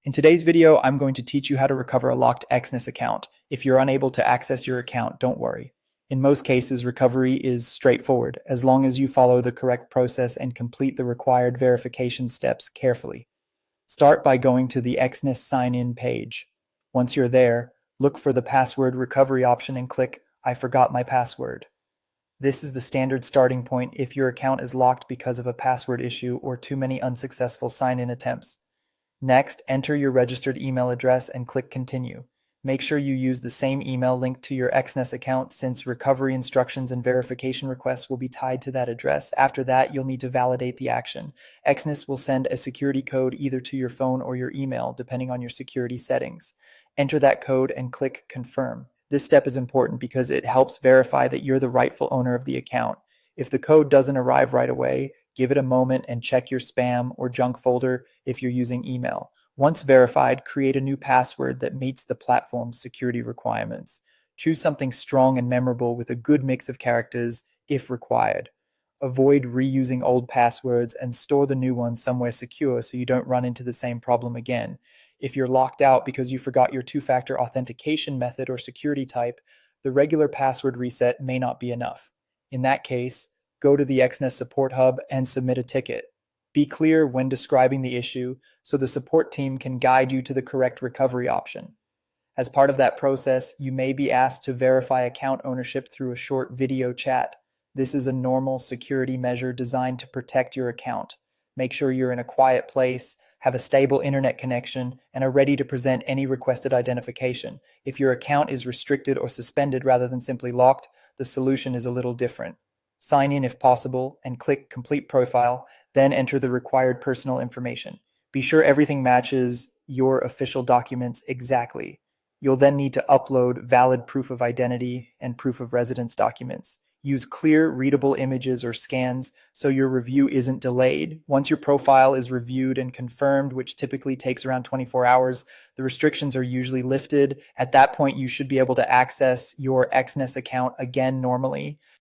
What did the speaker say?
In today's video, I'm going to teach you how to recover a locked Exness account. If you're unable to access your account, don't worry. In most cases, recovery is straightforward, as long as you follow the correct process and complete the required verification steps carefully. Start by going to the Exness sign-in page. Once you're there, look for the password recovery option and click I forgot my password. This is the standard starting point if your account is locked because of a password issue or too many unsuccessful sign-in attempts. Next, enter your registered email address and click Continue. Make sure you use the same email linked to your Exness account since recovery instructions and verification requests will be tied to that address. After that, you'll need to validate the action. Exness will send a security code either to your phone or your email, depending on your security settings. Enter that code and click Confirm. This step is important because it helps verify that you're the rightful owner of the account. If the code doesn't arrive right away, give it a moment and check your spam or junk folder if you're using email. Once verified, create a new password that meets the platform's security requirements. Choose something strong and memorable with a good mix of characters if required. Avoid reusing old passwords and store the new ones somewhere secure so you don't run into the same problem again. If you're locked out because you forgot your two-factor authentication method or security type, the regular password reset may not be enough. In that case, go to the Exness support hub and submit a ticket. Be clear when describing the issue so the support team can guide you to the correct recovery option. As part of that process, you may be asked to verify account ownership through a short video chat. This is a normal security measure designed to protect your account. Make sure you're in a quiet place, have a stable internet connection, and are ready to present any requested identification. If your account is restricted or suspended rather than simply locked, the solution is a little different. Sign in if possible and click Complete Profile, then enter the required personal information. Be sure everything matches your official documents exactly. You'll then need to upload valid proof of identity and proof of residence documents. Use clear, readable images or scans so your review isn't delayed. Once your profile is reviewed and confirmed, which typically takes around 24 hours, the restrictions are usually lifted. At that point, you should be able to access your Exness account again normally.